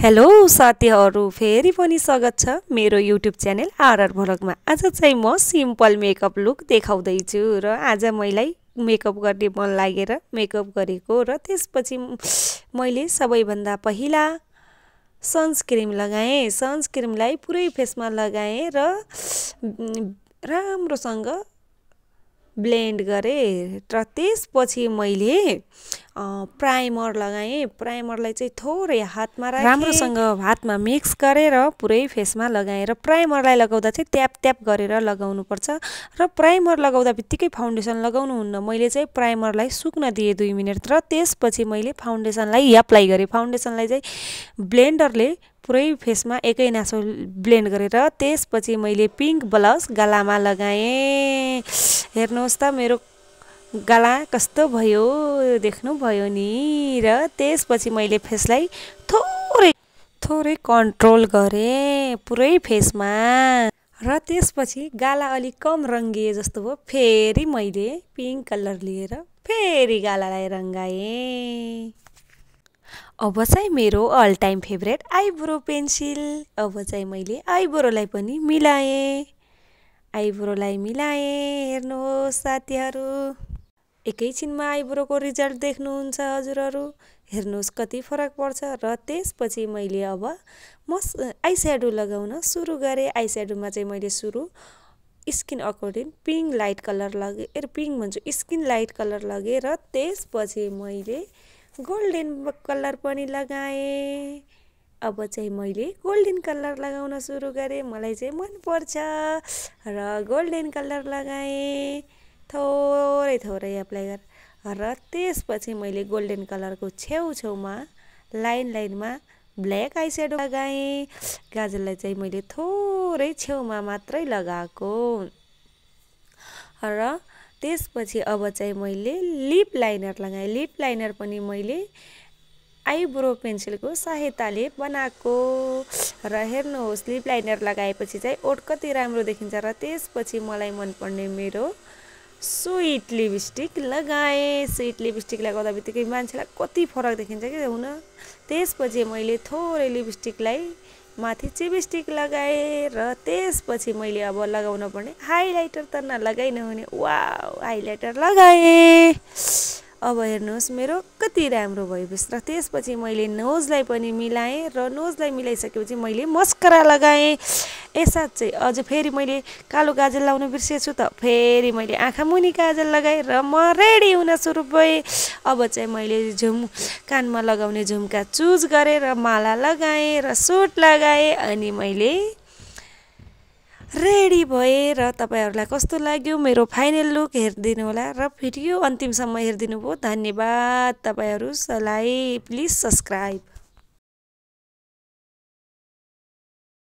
Hello साथीहरू, फेरि पनि स्वागत छ मेरो युट्युब च्यानल आरआर भ्लगमा। आज चाहिँ म सिम्पल मेकअप लुक देखाउँदैछु र आज मलाई मेकअप गर्ने मन लागेर मेकअप गरेको र त्यसपछि मैले सबैभन्दा पहिला सनस्क्रिम लगाएँ। सनस्क्रिमलाई पुरै फेसमा लगाएँ र राम्रोसँग ब्लेन्ड गरेँ र त्यसपछि मैले प्राइमर लगाएँ। प्राइमरलाई चाहिँ थोरै हातमा राखेँ, राम्रोसँग हातमा मिक्स गरेर पुरै फेसमा लगाएँ। र प्राइमरलाई लगाउँदा चाहिँ ट्याप ट्याप गरेर लगाउनुपर्छ र प्राइमर लगाउँदा बित्तिकै फाउन्डेसन लगाउनुहुन्न। मैले चाहिँ प्राइमरलाई सुक्न दिएँ 2 मिनट र त्यसपछि मैले फाउन्डेसनलाई एप्लाई गरेँ। फाउन्डेसनलाई चाहिँ ब्लेन्डरले पुरै फेसमा एकै नासो ब्लेन्ड गरेर त्यसपछि मैले पिङ्क ब्लस गालामा लगाएँ। हेर्नुहोस् त मेरो गाला कस्तो भयो, देख्नुभयो नि। र त्यसपछि मैले फेसलाई थोरै कन्ट्रोल गरेँ पुरै फेसमा र त्यसपछि गाला अलिक कम रङ्गिए जस्तो भयो। फेरि मैले पिङ्क कलर लिएर फेरि गालालाई रङ्गाएँ। अब चाहिँ मेरो all time favourite eyebrow pencil. अब चाहिँ मैले आइब्रोलाई पनि मिलाएँ। हेर्नुहोस् साथीहरू, एकैछिनमा आइब्रोको रिजल्ट देख्नुहुन्छ हजुरहरू। हेर्नुहोस् कति फरक पर्छ। र त्यसपछि मैले अब आई स्याडो लगाउन सुरु गरेँ। आई स्याडोमा चाहिँ मैले सुरु skin according pink light colour लगेँ, पिङ्क भन्छु स्किन लाइट कलर लगेँ र त्यसपछि मैले गोल्डन कलर पनि लगाएँ। अब चाहिँ मैले गोल्डन कलर लगाउन सुरु गरेँ, मलाई चाहिँ मनपर्छ र गोल्डन कलर लगाएँ। थोरै एप्लाई गरेर र त्यसपछि मैले गोल्डन कलरको छेउछेउमा लाइनमा ब्ल्याक आई स्याडो लगाएँ। गाजललाई चाहिँ मैले थोरै छेउमा मात्रै लगाएको र त्यसपछि अब चाहिँ मैले लिप लाइनर लगाएँ। लिप लाइनर पनि मैले आइब्रो पेन्सिलको सहायताले बनाएको र हेर्नुहोस् लिप लाइनर लगाएपछि चाहिँ ओठ कति राम्रो देखिन्छ। र त्यसपछि मलाई मनपर्ने मेरो स्विट लिपस्टिक लगाएँ। स्विट लिपस्टिक लगाउँदा बित्तिकै मान्छेलाई कति फरक देखिन्छ कि हुन। त्यसपछि मैले थोरै लिपस्टिकलाई माथि चिपस्टिक लगाएँ र त्यसपछि मैले अब लगाउन पर्ने हाइलाइटर त नलगाइ नहुने, वाउ हाइलाइटर लगाएँ। अब हेर्नुहोस् मेरो कति राम्रो भएपछि र त्यसपछि मैले नोजलाई पनि मिलाएँ र नोजलाई मिलाइसकेपछि मैले मस्करा लगाएँ। साँच्चै अझ फेरि मैले कालो गाजल लाउन बिर्सेछु त फेरि मैले आँखा मुनि गाजल लगाएँ र म रेडी हुन सुरु भएँ। अब चाहिँ मैले कानमा लगाउने झुम्का चुज गरेँ र माला लगाएँ र सुट लगाएँ अनि मैले रेडी भए। र तपाईहरुलाई कस्तो लाग्यो मेरो फाइनल लुक हेर्दिनु होला र भिडियो अन्तिमसम्म हेर्दिनु भयो। धन्यवाद तपाईहरुलाई। Please subscribe.